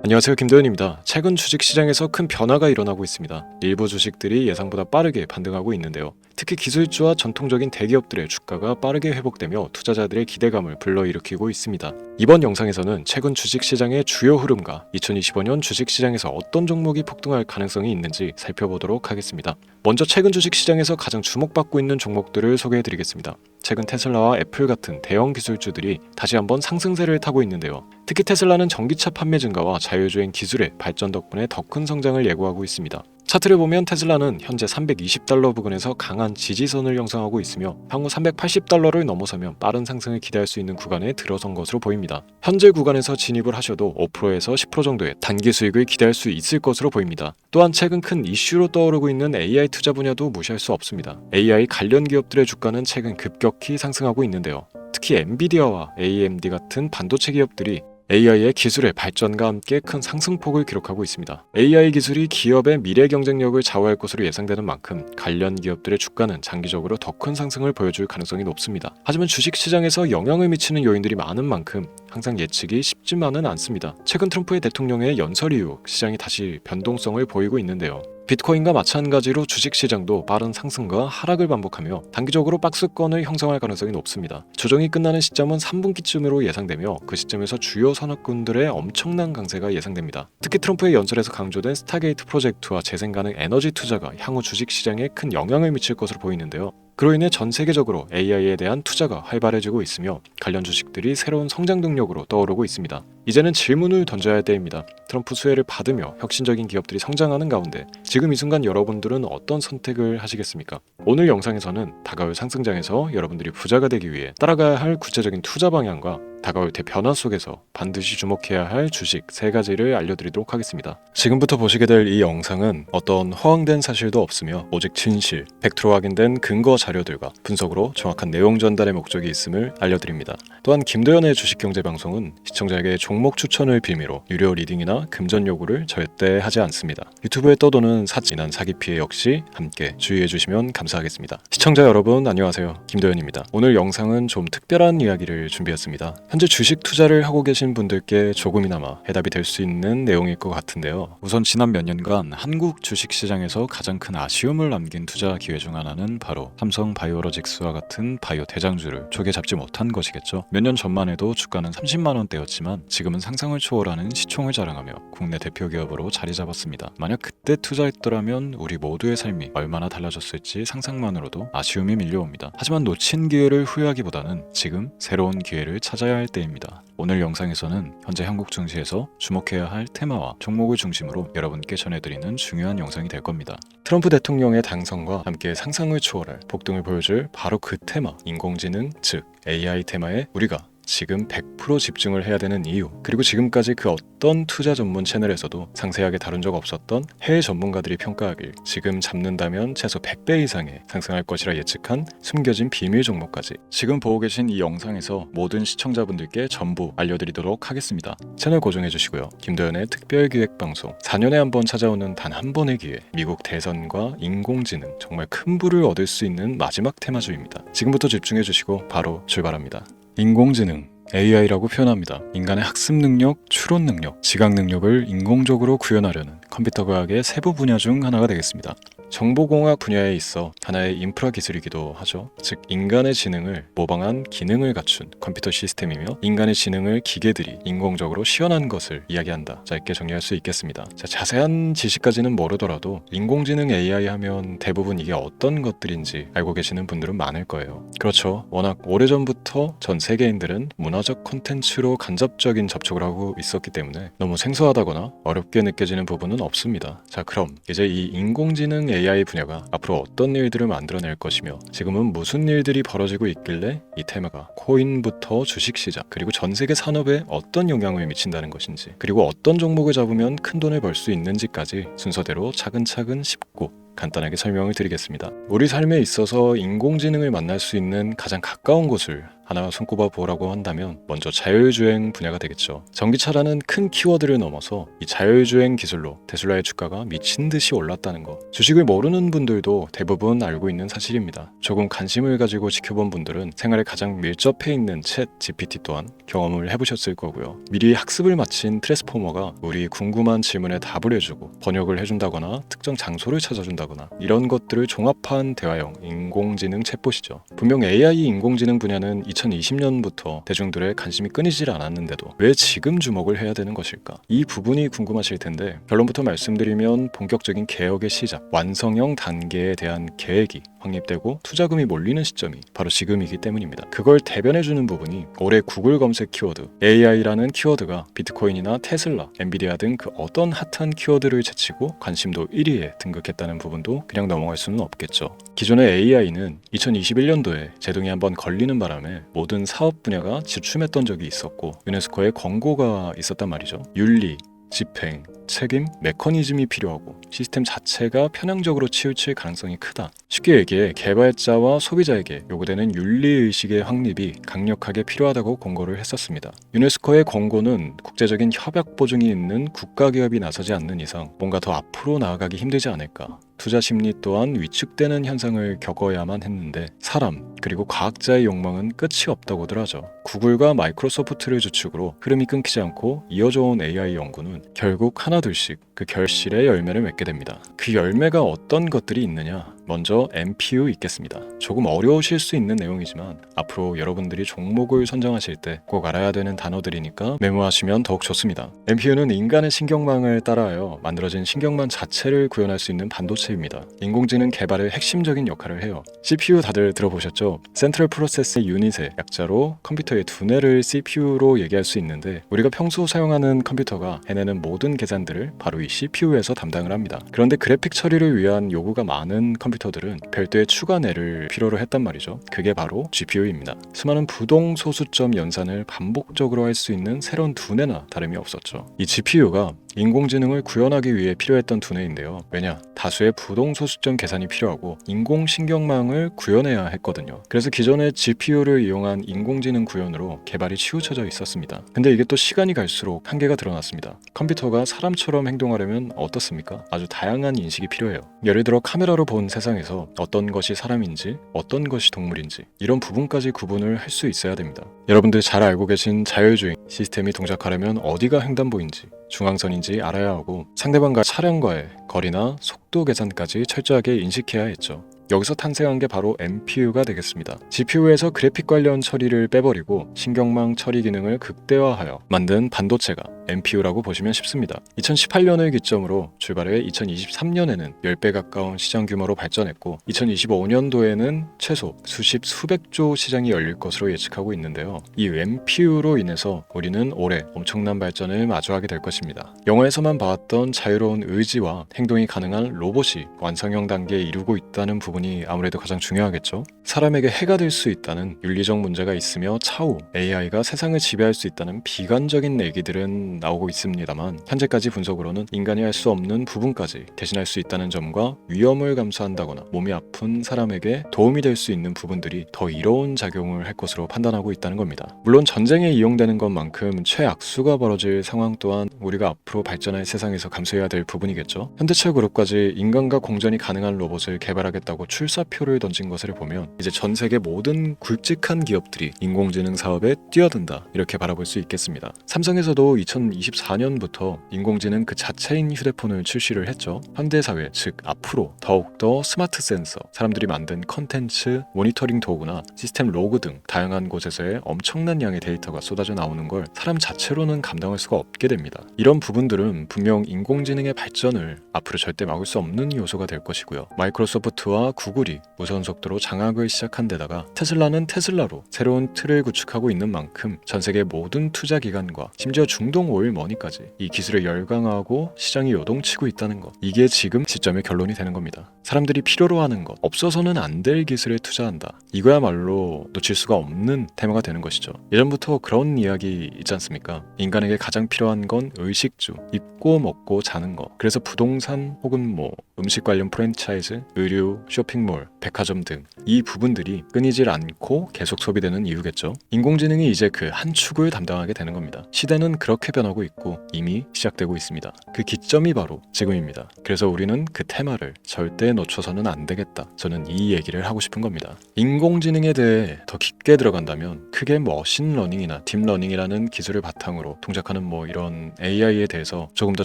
안녕하세요, 김도현입니다. 최근 주식시장에서 큰 변화가 일어나고 있습니다. 일부 주식들이 예상보다 빠르게 반등하고 있는데요. 특히 기술주와 전통적인 대기업들의 주가가 빠르게 회복되며 투자자들의 기대감을 불러일으키고 있습니다. 이번 영상에서는 최근 주식시장의 주요 흐름과 2025년 주식시장에서 어떤 종목이 폭등할 가능성이 있는지 살펴보도록 하겠습니다. 먼저 최근 주식시장에서 가장 주목받고 있는 종목들을 소개해드리겠습니다. 최근 테슬라와 애플 같은 대형 기술주들이 다시 한번 상승세를 타고 있는데요. 특히 테슬라는 전기차 판매 증가와 자율주행 기술의 발전 덕분에 더 큰 성장을 예고하고 있습니다. 차트를 보면 테슬라는 현재 320달러 부근에서 강한 지지선을 형성하고 있으며 향후 380달러를 넘어서면 빠른 상승을 기대할 수 있는 구간에 들어선 것으로 보입니다. 현재 구간에서 진입을 하셔도 5%에서 10% 정도의 단기 수익을 기대할 수 있을 것으로 보입니다. 또한 최근 큰 이슈로 떠오르고 있는 AI 투자 분야도 무시할 수 없습니다. AI 관련 기업들의 주가는 최근 급격히 상승하고 있는데요. 특히 엔비디아와 AMD 같은 반도체 기업들이 AI의 기술의 발전과 함께 큰 상승폭을 기록하고 있습니다. AI 기술이 기업의 미래 경쟁력을 좌우할 것으로 예상되는 만큼 관련 기업들의 주가는 장기적으로 더 큰 상승을 보여줄 가능성이 높습니다. 하지만 주식시장에서 영향을 미치는 요인들이 많은 만큼 항상 예측이 쉽지만은 않습니다. 최근 트럼프의 대통령의 연설 이후 시장이 다시 변동성을 보이고 있는데요. 비트코인과 마찬가지로 주식시장도 빠른 상승과 하락을 반복하며 단기적으로 박스권을 형성할 가능성이 높습니다. 조정이 끝나는 시점은 3분기쯤으로 예상되며 그 시점에서 주요 산업군들의 엄청난 강세가 예상됩니다. 특히 트럼프의 연설에서 강조된 스타게이트 프로젝트와 재생 가능 에너지 투자가 향후 주식시장에 큰 영향을 미칠 것으로 보이는데요. 그로 인해 전 세계적으로 AI에 대한 투자가 활발해지고 있으며 관련 주식들이 새로운 성장 동력으로 떠오르고 있습니다. 이제는 질문을 던져야 할 때입니다. 트럼프 수혜를 받으며 혁신적인 기업들이 성장하는 가운데 지금 이 순간 여러분들은 어떤 선택을 하시겠습니까? 오늘 영상에서는 다가올 상승장에서 여러분들이 부자가 되기 위해 따라가야 할 구체적인 투자 방향과 다가올 대변화 속에서 반드시 주목해야 할 주식 3가지를 알려드리도록 하겠습니다. 지금부터 보시게 될 이 영상은 어떤 허황된 사실도 없으며 오직 진실, 팩트로 확인된 근거 자료들과 분석으로 정확한 내용 전달의 목적이 있음을 알려드립니다. 또한 김도현의 주식경제 방송은 시청자에게 종목 추천을 빌미로 유료 리딩이나 금전 요구를 절대 하지 않습니다. 유튜브에 떠도는 사진한 사기 피해 역시 함께 주의해 주시면 감사하겠습니다. 시청자 여러분 안녕하세요. 김도현입니다. 오늘 영상은 좀 특별한 이야기를 준비했습니다. 현재 주식 투자를 하고 계신 분들께 조금이나마 해답이 될 수 있는 내용일 것 같은데요. 우선 지난 몇 년간 한국 주식시장에서 가장 큰 아쉬움을 남긴 투자 기회 중 하나는 바로 삼성 바이오로직스와 같은 바이오 대장주를 조개 잡지 못한 것이겠죠. 몇 년 전만 해도 주가는 30만원대였지만 지금은 상상을 초월하는 시총을 자랑하며 국내 대표 기업으로 자리 잡았습니다. 만약 그때 투자했더라면 우리 모두의 삶이 얼마나 달라졌을지 상상만으로도 아쉬움이 밀려옵니다. 하지만 놓친 기회를 후회하기보다는 지금 새로운 기회를 찾아야 할 때입니다. 오늘 영상에서는 현재 한국 증시에서 주목해야 할 테마와 종목을 중심으로 여러분께 전해드리는 중요한 영상이 될 겁니다. 트럼프 대통령의 당선과 함께 상상을 초월할 폭등을 보여줄 바로 그 테마, 인공지능, 즉 AI 테마에 우리가 지금 100% 집중을 해야 되는 이유, 그리고 지금까지 그 어떤 투자 전문 채널에서도 상세하게 다룬 적 없었던 해외 전문가들이 평가하길 지금 잡는다면 최소 100배 이상의 상승할 것이라 예측한 숨겨진 비밀 종목까지 지금 보고 계신 이 영상에서 모든 시청자분들께 전부 알려드리도록 하겠습니다. 채널 고정해 주시고요. 김도현의 특별기획방송 4년에 한 번 찾아오는 단 한 번의 기회, 미국 대선과 인공지능, 정말 큰 부를 얻을 수 있는 마지막 테마주입니다. 지금부터 집중해 주시고 바로 출발합니다. 인공지능, AI라고 표현합니다. 인간의 학습 능력, 추론 능력, 지각 능력을 인공적으로 구현하려는 컴퓨터 과학의 세부 분야 중 하나가 되겠습니다. 정보공학 분야에 있어 하나의 인프라 기술이기도 하죠. 즉 인간의 지능을 모방한 기능을 갖춘 컴퓨터 시스템이며 인간의 지능을 기계들이 인공적으로 시연한 것을 이야기한다. 짧게 정리할 수 있겠습니다. 자세한 지식까지는 모르더라도 인공지능 AI 하면 대부분 이게 어떤 것들인지 알고 계시는 분들은 많을 거예요. 그렇죠. 워낙 오래전부터 전 세계인들은 문화적 콘텐츠로 간접적인 접촉을 하고 있었기 때문에 너무 생소하다거나 어렵게 느껴지는 부분은 없습니다. 자, 그럼 이제 이 인공지능 AI 분야가 앞으로 어떤 일들을 만들어낼 것이며 지금은 무슨 일들이 벌어지고 있길래 이 테마가 코인부터 주식시장 그리고 전 세계 산업에 어떤 영향을 미친다는 것인지, 그리고 어떤 종목을 잡으면 큰 돈을 벌 수 있는지까지 순서대로 차근차근 짚고 간단하게 설명을 드리겠습니다. 우리 삶에 있어서 인공지능을 만날 수 있는 가장 가까운 곳을 하나 손꼽아 보라고 한다면 먼저 자율주행 분야가 되겠죠. 전기차라는 큰 키워드를 넘어서 이 자율주행 기술로 테슬라의 주가가 미친 듯이 올랐다는 거, 주식을 모르는 분들도 대부분 알고 있는 사실입니다. 조금 관심을 가지고 지켜본 분들은 생활에 가장 밀접해 있는 챗 GPT 또한 경험을 해보셨을 거고요. 미리 학습을 마친 트랜스포머가 우리 궁금한 질문에 답을 해주고 번역을 해준다거나 특정 장소를 찾아준다거나 이런 것들을 종합한 대화형 인공지능 챗봇이죠. 분명 AI 인공지능 분야는 2020년부터 대중들의 관심이 끊이질 않았는데도 왜 지금 주목을 해야 되는 것일까? 이 부분이 궁금하실 텐데 결론부터 말씀드리면 본격적인 개혁의 시작, 완성형 단계에 대한 계획이 확립되고 투자금이 몰리는 시점이 바로 지금이기 때문입니다. 그걸 대변해주는 부분이 올해 구글 검색 키워드 AI라는 키워드가 비트코인이나 테슬라, 엔비디아 등 그 어떤 핫한 키워드를 제치고 관심도 1위에 등극했다는 부분도 그냥 넘어갈 수는 없겠죠. 기존의 AI는 2021년도에 제동이 한번 걸리는 바람에 모든 사업 분야가 주춤했던 적이 있었고 유네스코의 권고가 있었단 말이죠. 윤리, 집행, 책임, 메커니즘이 필요하고 시스템 자체가 편향적으로 치우칠 가능성이 크다. 쉽게 얘기해 개발자와 소비자에게 요구되는 윤리의식의 확립이 강력하게 필요하다고 권고를 했었습니다. 유네스코의 권고는 국제적인 협약 보증이 있는 국가기업이 나서지 않는 이상 뭔가 더 앞으로 나아가기 힘들지 않을까. 투자 심리 또한 위축되는 현상을 겪어야만 했는데 사람 그리고 과학자의 욕망은 끝이 없다고들 하죠. 구글과 마이크로소프트를 주축으로 흐름이 끊기지 않고 이어져 온 AI 연구는 결국 하나둘씩 그 결실의 열매를 맺게 됩니다. 그 열매가 어떤 것들이 있느냐? 먼저 NPU 있겠습니다. 조금 어려우실 수 있는 내용이지만 앞으로 여러분들이 종목을 선정하실 때 꼭 알아야 되는 단어들이니까 메모하시면 더욱 좋습니다. NPU는 인간의 신경망을 따라하여 만들어진 신경망 자체를 구현할 수 있는 반도체입니다. 인공지능 개발의 핵심적인 역할을 해요. CPU 다들 들어보셨죠? 센트럴 프로세스 유닛의 약자로 컴퓨터의 두뇌를 CPU로 얘기할 수 있는데 우리가 평소 사용하는 컴퓨터가 해내는 모든 계산들을 바로 이 CPU에서 담당을 합니다. 그런데 그래픽 처리를 위한 요구가 많은 컴퓨터들은 별도의 추가 뇌를 필요로 했단 말이죠. 그게 바로 GPU입니다. 수많은 부동 소수점 연산을 반복적으로 할 수 있는 새로운 두뇌나 다름이 없었죠. 이 GPU가 인공지능을 구현하기 위해 필요했던 두뇌인데요. 왜냐? 다수의 부동 소수점 계산이 필요하고 인공신경망을 구현해야 했거든요. 그래서 기존의 GPU를 이용한 인공지능 구현으로 개발이 치우쳐져 있었습니다. 근데 이게 또 시간이 갈수록 한계가 드러났습니다. 컴퓨터가 사람처럼 행동하려면 어떻습니까? 아주 다양한 인식이 필요해요. 예를 들어 카메라로 본 세상에서 어떤 것이 사람인지 어떤 것이 동물인지 이런 부분까지 구분을 할 수 있어야 됩니다. 여러분들 잘 알고 계신 자율주행 시스템이 동작하려면 어디가 횡단보인지 중앙선인지 알아야 하고 상대방과 차량과의 거리나 속도 계산까지 철저하게 인식해야 했죠. 여기서 탄생한 게 바로 NPU가 되겠습니다. GPU에서 그래픽 관련 처리를 빼버리고 신경망 처리 기능을 극대화하여 만든 반도체가 NPU라고 보시면 쉽습니다. 2018년을 기점으로 출발해 2023년에는 10배 가까운 시장 규모로 발전했고 2025년도에는 최소 수백조 시장이 열릴 것으로 예측하고 있는데요. 이 NPU로 인해서 우리는 올해 엄청난 발전을 마주하게 될 것입니다. 영화에서만 봐왔던 자유로운 의지와 행동이 가능한 로봇이 완성형 단계에 이르고 있다는 부분이 아무래도 가장 중요하겠죠. 사람에게 해가 될 수 있다는 윤리적 문제가 있으며 차후 AI가 세상을 지배할 수 있다는 비관적인 얘기들은 나오고 있습니다만 현재까지 분석으로는 인간이 할 수 없는 부분까지 대신할 수 있다는 점과 위험을 감수한다거나 몸이 아픈 사람에게 도움이 될 수 있는 부분들이 더 이로운 작용을 할 것으로 판단하고 있다는 겁니다. 물론 전쟁에 이용되는 것만큼 최악수가 벌어질 상황 또한 우리가 앞으로 발전할 세상에서 감수해야 될 부분이겠죠. 현대차 그룹까지 인간과 공전이 가능한 로봇을 개발하겠다고 출사표를 던진 것을 보면 이제 전 세계 모든 굵직한 기업들이 인공지능 사업에 뛰어든다 이렇게 바라볼 수 있겠습니다. 삼성에서도 2024년부터 인공지능 그 자체인 휴대폰을 출시를 했죠. 현대사회 즉 앞으로 더욱더 스마트 센서, 사람들이 만든 컨텐츠, 모니터링 도구나 시스템 로그 등 다양한 곳에서의 엄청난 양의 데이터가 쏟아져 나오는 걸 사람 자체로는 감당할 수가 없게 됩니다. 이런 부분들은 분명 인공지능의 발전을 앞으로 절대 막을 수 없는 요소가 될 것이고요. 마이크로소프트와 구글이 무선 속도로 장악을 시작한 데다가 테슬라는 테슬라로 새로운 틀을 구축하고 있는 만큼 전 세계 모든 투자 기관과 심지어 중동 뭘 뭐니까지 이 기술에 열광하고 시장이 요동치고 있다는 것, 이게 지금 시점의 결론이 되는 겁니다. 사람들이 필요로 하는 것, 없어서는 안 될 기술에 투자한다. 이거야말로 놓칠 수가 없는 테마가 되는 것이죠. 예전부터 그런 이야기 있지 않습니까? 인간에게 가장 필요한 건 의식주, 입고 먹고 자는 것. 그래서 부동산 혹은 음식 관련 프랜차이즈, 의류, 쇼핑몰, 백화점 등 이 부분들이 끊이질 않고 계속 소비되는 이유겠죠. 인공지능이 이제 그 한 축을 담당하게 되는 겁니다. 시대는 그렇게 변하고 있고 이미 시작되고 있습니다. 그 기점이 바로 지금입니다. 그래서 우리는 그 테마를 절대 놓쳐서는 안 되겠다. 저는 이 얘기를 하고 싶은 겁니다. 인공지능에 대해 더 깊게 들어간다면 크게 머신러닝이나 딥러닝이라는 기술을 바탕으로 동작하는 이런 AI에 대해서 조금 더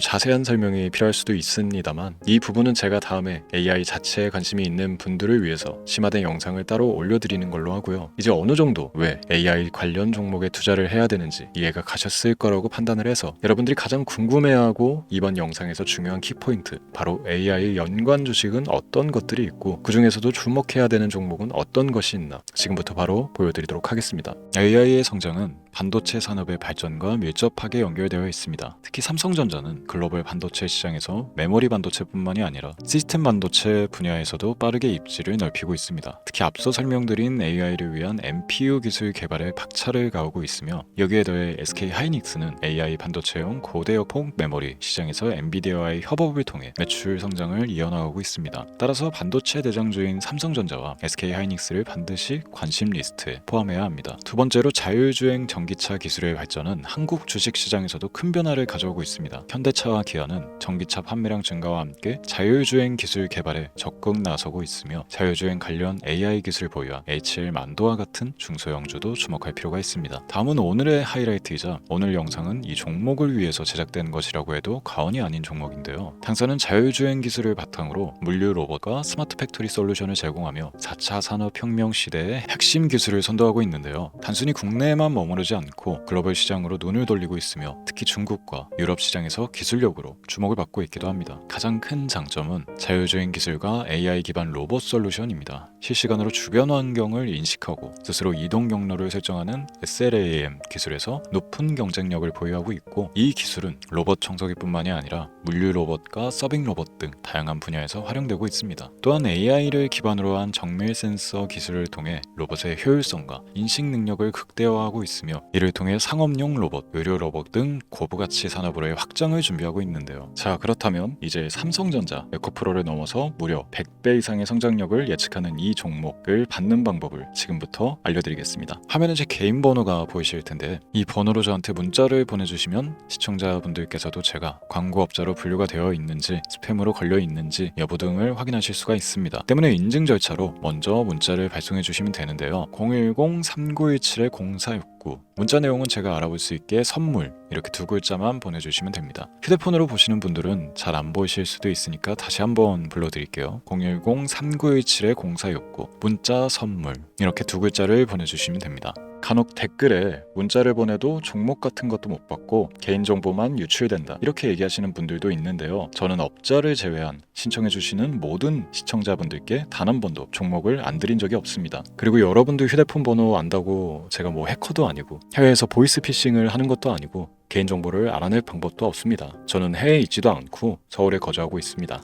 자세한 설명이 필요할 수도 있습니다만, 이 부분은 제가 다음에 AI 자체에 관심이 있는 분들을 위해서 심화된 영상을 따로 올려드리는 걸로 하고요. 이제 어느 정도 왜 AI 관련 종목에 투자를 해야 되는지 이해가 가셨을 거라고 판단을 해서 여러분들이 가장 궁금해하고 이번 영상에서 중요한 키포인트, 바로 AI 연관 주식은 어떤 것들이 있고 그 중에서도 주목해야 되는 종목은 어떤 것이 있나 지금부터 바로 보여드리도록 하겠습니다. AI의 성장은 반도체 산업의 발전과 밀접하게 연결되어 있습니다. 특히 삼성전자는 글로벌 반도체 시장에서 메모리 반도체뿐만이 아니라 시스템 반도체 분야에서도 빠르게 입지를 넓히고 있습니다. 특히 앞서 설명드린 AI를 위한 NPU 기술 개발에 박차를 가하고 있으며, 여기에 더해 SK 하이닉스는 AI 반도체용 고대역폭 메모리 시장에서 엔비디아와의 협업을 통해 매출 성장을 이어나가고 있습니다. 따라서 반도체 대장주인 삼성전자와 SK 하이닉스를 반드시 관심 리스트에 포함해야 합니다. 두 번째로 자율주행 전기차 기술의 발전은 한국 주식시장에서도 큰 변화를 가져오고 있습니다. 현대차와 기아는 전기차 판매량 증가와 함께 자율주행 기술 개발에 적극 나서고 있으며, 자율주행 관련 AI 기술 보유한 HL만도와 같은 중소형주도 주목할 필요가 있습니다. 다음은 오늘의 하이라이트이자 오늘 영상은 이 종목을 위해서 제작된 것이라고 해도 과언이 아닌 종목인데요. 당사는 자율주행 기술을 바탕으로 물류 로봇과 스마트 팩토리 솔루션을 제공하며 4차 산업혁명 시대의 핵심 기술을 선도하고 있는데요. 단순히 국내에만 머무르지 않고 글로벌 시장으로 눈을 돌리고 있으며, 특히 중국과 유럽 시장에서 기술력으로 주목을 받고 있기도 합니다. 가장 큰 장점은 자율주행 기술과 AI 기반 로봇 솔루션입니다. 실시간으로 주변 환경을 인식하고 스스로 이동 경로를 설정하는 SLAM 기술에서 높은 경쟁력을 보유하고 있고, 이 기술은 로봇 청소기뿐만이 아니라 물류 로봇과 서빙 로봇 등 다양한 분야에서 활용되고 있습니다. 또한 AI를 기반으로 한 정밀 센서 기술을 통해 로봇의 효율성과 인식 능력을 극대화하고 있으며, 이를 통해 상업용 로봇, 의료 로봇 등 고부가치 산업으로의 확장을 준비하고 있는데요. 자, 그렇다면 이제 삼성전자 에코프로를 넘어서 무려 100배 이상의 성장력을 예측하는 이 종목을 받는 방법을 지금부터 알려드리겠습니다. 화면에 제 개인 번호가 보이실 텐데, 이 번호로 저한테 문자를 보내주시면 시청자분들께서도 제가 광고업자로 분류가 되어 있는지, 스팸으로 걸려 있는지 여부 등을 확인하실 수가 있습니다. 때문에 인증 절차로 먼저 문자를 발송해 주시면 되는데요. 010-3917-0469, 문자 내용은 제가 알아볼 수 있게 선물 이렇게 두 글자만 보내주시면 됩니다. 휴대폰으로 보시는 분들은 잘 안 보이실 수도 있으니까 다시 한번 불러드릴게요. 010-3917-0469, 문자 선물 이렇게 두 글자를 보내주시면 됩니다. 간혹 댓글에 문자를 보내도 종목 같은 것도 못 받고 개인정보만 유출된다 이렇게 얘기하시는 분들도 있는데요. 저는 업자를 제외한 신청해주시는 모든 시청자분들께 단 한 번도 종목을 안 드린 적이 없습니다. 그리고 여러분들 휴대폰 번호 안다고 제가 해커도 아니고 해외에서 보이스피싱을 하는 것도 아니고 개인정보를 알아낼 방법도 없습니다. 저는 해외에 있지도 않고 서울에 거주하고 있습니다.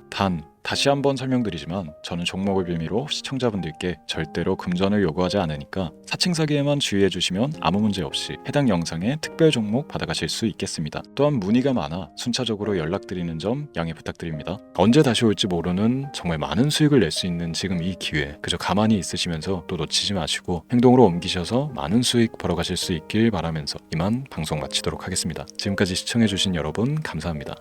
다시 한번 설명드리지만 저는 종목을 빌미로 시청자분들께 절대로 금전을 요구하지 않으니까 사칭 사기에만 주의해 주시면 아무 문제 없이 해당 영상에 특별 종목 받아가실 수 있겠습니다. 또한 문의가 많아 순차적으로 연락드리는 점 양해 부탁드립니다. 언제 다시 올지 모르는 정말 많은 수익을 낼 수 있는 지금 이 기회, 그저 가만히 있으시면서 또 놓치지 마시고 행동으로 옮기셔서 많은 수익 벌어가실 수 있길 바라면서 이만 방송 마치도록 하겠습니다. 지금까지 시청해주신 여러분 감사합니다.